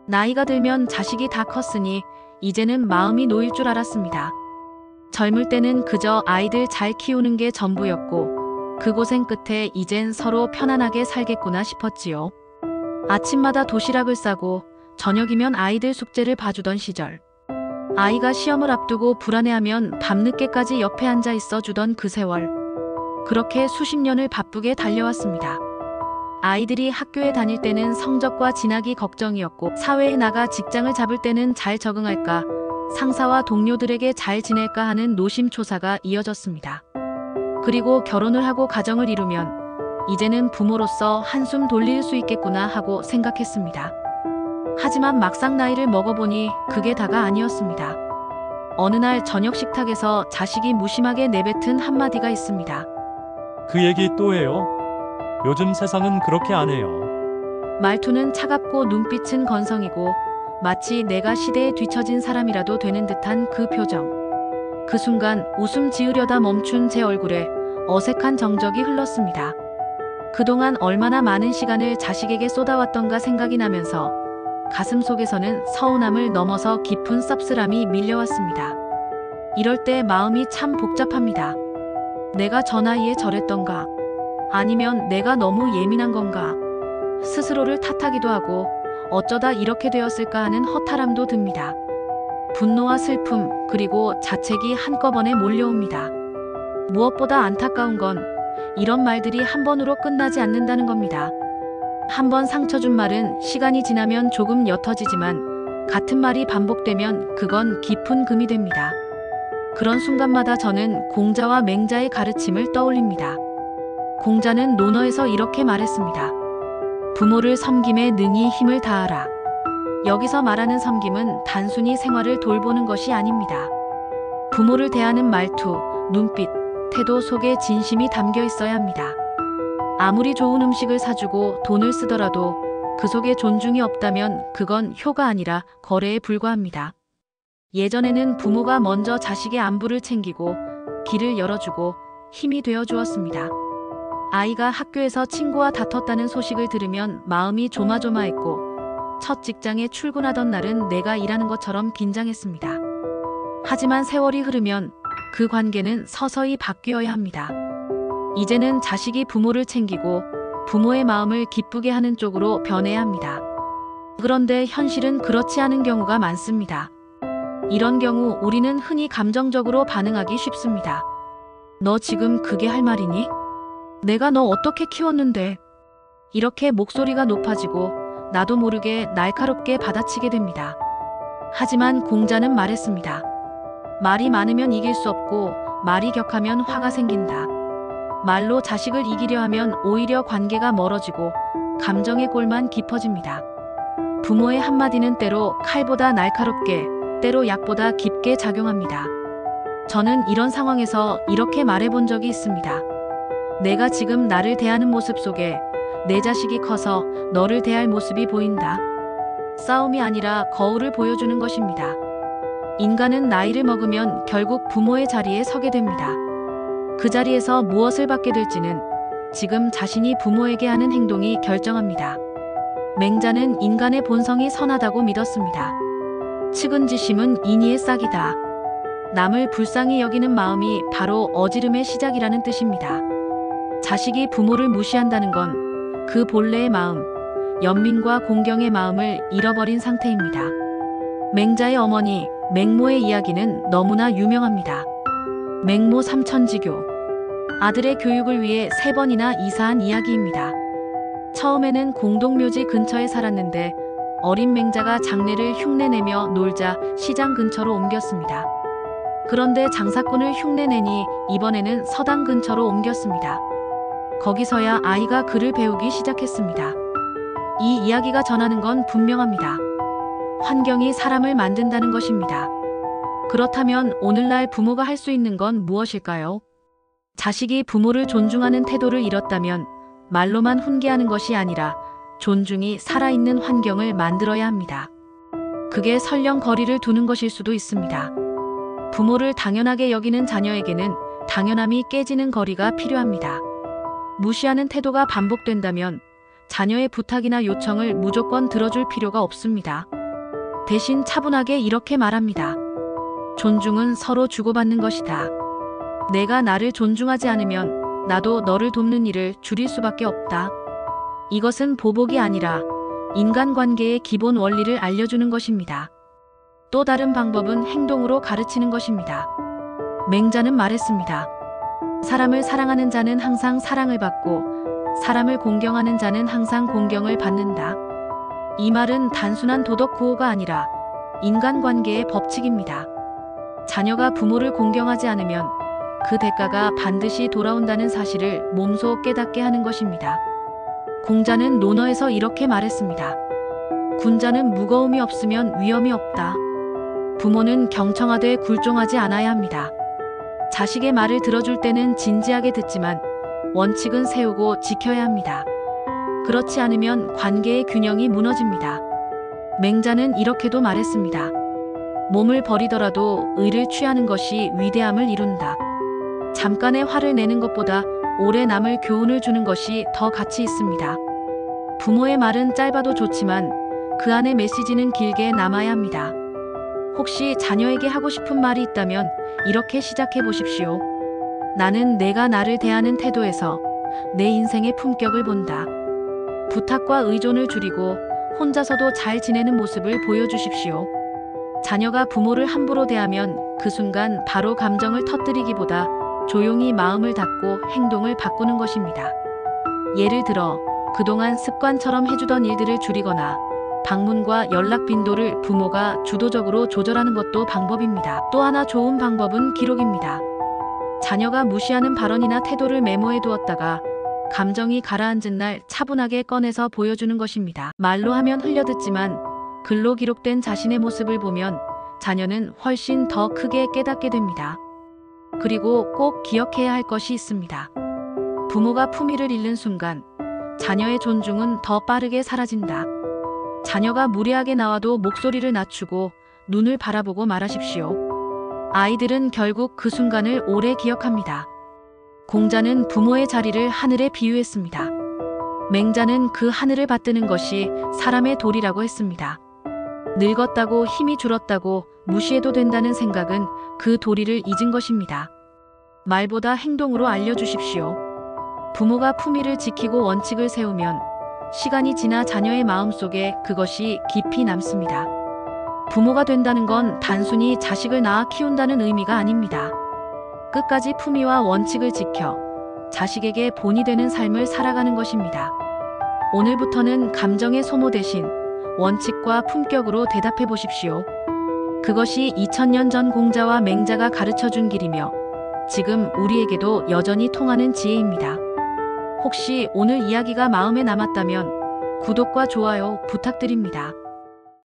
나이가 들면 자식이 다 컸으니 이제는 마음이 놓일 줄 알았습니다. 젊을 때는 그저 아이들 잘 키우는 게 전부였고 그 고생 끝에 이젠 서로 편안하게 살겠구나 싶었지요. 아침마다 도시락을 싸고 저녁이면 아이들 숙제를 봐주던 시절. 아이가 시험을 앞두고 불안해하면 밤늦게까지 옆에 앉아 있어 주던 그 세월. 그렇게 수십 년을 바쁘게 달려왔습니다. 아이들이 학교에 다닐 때는 성적과 진학이 걱정이었고 사회에 나가 직장을 잡을 때는 잘 적응할까, 상사와 동료들에게 잘 지낼까 하는 노심초사가 이어졌습니다. 그리고 결혼을 하고 가정을 이루면 이제는 부모로서 한숨 돌릴 수 있겠구나 하고 생각했습니다. 하지만 막상 나이를 먹어보니 그게 다가 아니었습니다. 어느 날 저녁 식탁에서 자식이 무심하게 내뱉은 한마디가 있습니다. 그 얘기 또 해요? 요즘 세상은 그렇게 안 해요. 말투는 차갑고 눈빛은 건성이고 마치 내가 시대에 뒤처진 사람이라도 되는 듯한 그 표정. 그 순간 웃음 지으려다 멈춘 제 얼굴에 어색한 정적이 흘렀습니다. 그동안 얼마나 많은 시간을 자식에게 쏟아왔던가 생각이 나면서 가슴 속에서는 서운함을 넘어서 깊은 씁쓸함이 밀려왔습니다. 이럴 때 마음이 참 복잡합니다. 내가 저 나이에 저랬던가? 아니면 내가 너무 예민한 건가? 스스로를 탓하기도 하고 어쩌다 이렇게 되었을까 하는 허탈함도 듭니다. 분노와 슬픔 그리고 자책이 한꺼번에 몰려옵니다. 무엇보다 안타까운 건 이런 말들이 한 번으로 끝나지 않는다는 겁니다. 한 번 상처 준 말은 시간이 지나면 조금 옅어지지만 같은 말이 반복되면 그건 깊은 금이 됩니다. 그런 순간마다 저는 공자와 맹자의 가르침을 떠올립니다. 공자는 논어에서 이렇게 말했습니다. 부모를 섬김에 능히 힘을 다하라. 여기서 말하는 섬김은 단순히 생활을 돌보는 것이 아닙니다. 부모를 대하는 말투, 눈빛, 태도 속에 진심이 담겨 있어야 합니다. 아무리 좋은 음식을 사주고 돈을 쓰더라도 그 속에 존중이 없다면 그건 효가 아니라 거래에 불과합니다. 예전에는 부모가 먼저 자식의 안부를 챙기고 길을 열어주고 힘이 되어 주었습니다. 아이가 학교에서 친구와 다퉜다는 소식을 들으면 마음이 조마조마했고 첫 직장에 출근하던 날은 내가 일하는 것처럼 긴장했습니다. 하지만 세월이 흐르면 그 관계는 서서히 바뀌어야 합니다. 이제는 자식이 부모를 챙기고 부모의 마음을 기쁘게 하는 쪽으로 변해야 합니다. 그런데 현실은 그렇지 않은 경우가 많습니다. 이런 경우 우리는 흔히 감정적으로 반응하기 쉽습니다. 너 지금 그게 할 말이니? 내가 너 어떻게 키웠는데? 이렇게 목소리가 높아지고 나도 모르게 날카롭게 받아치게 됩니다. 하지만 공자는 말했습니다. 말이 많으면 이길 수 없고 말이 격하면 화가 생긴다. 말로 자식을 이기려 하면 오히려 관계가 멀어지고 감정의 골만 깊어집니다. 부모의 한마디는 때로 칼보다 날카롭게, 때로 약보다 깊게 작용합니다. 저는 이런 상황에서 이렇게 말해본 적이 있습니다. 내가 지금 나를 대하는 모습 속에 내 자식이 커서 너를 대할 모습이 보인다. 싸움이 아니라 거울을 보여주는 것입니다. 인간은 나이를 먹으면 결국 부모의 자리에 서게 됩니다. 그 자리에서 무엇을 받게 될지는 지금 자신이 부모에게 하는 행동이 결정합니다. 맹자는 인간의 본성이 선하다고 믿었습니다. 측은지심은 인의의 싹이다. 남을 불쌍히 여기는 마음이 바로 어지름의 시작이라는 뜻입니다. 자식이 부모를 무시한다는 건 그 본래의 마음, 연민과 공경의 마음을 잃어버린 상태입니다. 맹자의 어머니 맹모의 이야기는 너무나 유명합니다. 맹모 삼천지교. 아들의 교육을 위해 3번이나 이사한 이야기입니다. 처음에는 공동묘지 근처에 살았는데 어린 맹자가 장례를 흉내내며 놀자 시장 근처로 옮겼습니다. 그런데 장사꾼을 흉내내니 이번에는 서당 근처로 옮겼습니다. 거기서야 아이가 글을 배우기 시작했습니다. 이 이야기가 전하는 건 분명합니다. 환경이 사람을 만든다는 것입니다. 그렇다면 오늘날 부모가 할 수 있는 건 무엇일까요? 자식이 부모를 존중하는 태도를 잃었다면 말로만 훈계하는 것이 아니라 존중이 살아있는 환경을 만들어야 합니다. 그게 설령 거리를 두는 것일 수도 있습니다. 부모를 당연하게 여기는 자녀에게는 당연함이 깨지는 거리가 필요합니다. 무시하는 태도가 반복된다면 자녀의 부탁이나 요청을 무조건 들어줄 필요가 없습니다. 대신 차분하게 이렇게 말합니다. 존중은 서로 주고받는 것이다. 내가 나를 존중하지 않으면 나도 너를 돕는 일을 줄일 수밖에 없다. 이것은 보복이 아니라 인간관계의 기본 원리를 알려주는 것입니다. 또 다른 방법은 행동으로 가르치는 것입니다. 맹자는 말했습니다. 사람을 사랑하는 자는 항상 사랑을 받고 사람을 공경하는 자는 항상 공경을 받는다. 이 말은 단순한 도덕 구호가 아니라 인간관계의 법칙입니다. 자녀가 부모를 공경하지 않으면 그 대가가 반드시 돌아온다는 사실을 몸소 깨닫게 하는 것입니다. 공자는 논어에서 이렇게 말했습니다. 군자는 무거움이 없으면 위험이 없다. 부모는 경청하되 굴종하지 않아야 합니다. 자식의 말을 들어줄 때는 진지하게 듣지만 원칙은 세우고 지켜야 합니다. 그렇지 않으면 관계의 균형이 무너집니다. 맹자는 이렇게도 말했습니다. 몸을 버리더라도 의를 취하는 것이 위대함을 이룬다. 잠깐의 화를 내는 것보다 오래 남을 교훈을 주는 것이 더 가치 있습니다. 부모의 말은 짧아도 좋지만 그 안의 메시지는 길게 남아야 합니다. 혹시 자녀에게 하고 싶은 말이 있다면 이렇게 시작해 보십시오. 나는 내가 나를 대하는 태도에서 내 인생의 품격을 본다. 부탁과 의존을 줄이고 혼자서도 잘 지내는 모습을 보여주십시오. 자녀가 부모를 함부로 대하면 그 순간 바로 감정을 터뜨리기보다 조용히 마음을 닫고 행동을 바꾸는 것입니다. 예를 들어 그동안 습관처럼 해주던 일들을 줄이거나 방문과 연락 빈도를 부모가 주도적으로 조절하는 것도 방법입니다. 또 하나 좋은 방법은 기록입니다. 자녀가 무시하는 발언이나 태도를 메모해 두었다가 감정이 가라앉은 날 차분하게 꺼내서 보여주는 것입니다. 말로 하면 흘려듣지만 글로 기록된 자신의 모습을 보면 자녀는 훨씬 더 크게 깨닫게 됩니다. 그리고 꼭 기억해야 할 것이 있습니다. 부모가 품위를 잃는 순간 자녀의 존중은 더 빠르게 사라진다. 자녀가 무례하게 나와도 목소리를 낮추고 눈을 바라보고 말하십시오. 아이들은 결국 그 순간을 오래 기억합니다. 공자는 부모의 자리를 하늘에 비유했습니다. 맹자는 그 하늘을 받드는 것이 사람의 도리라고 했습니다. 늙었다고 힘이 줄었다고 무시해도 된다는 생각은 그 도리를 잊은 것입니다. 말보다 행동으로 알려주십시오. 부모가 품위를 지키고 원칙을 세우면 시간이 지나 자녀의 마음속에 그것이 깊이 남습니다. 부모가 된다는 건 단순히 자식을 낳아 키운다는 의미가 아닙니다. 끝까지 품위와 원칙을 지켜 자식에게 본이 되는 삶을 살아가는 것입니다. 오늘부터는 감정의 소모 대신 원칙과 품격으로 대답해 보십시오. 그것이 2000년 전 공자와 맹자가 가르쳐준 길이며 지금 우리에게도 여전히 통하는 지혜입니다. 혹시 오늘 이야기가 마음에 남았다면 구독과 좋아요 부탁드립니다.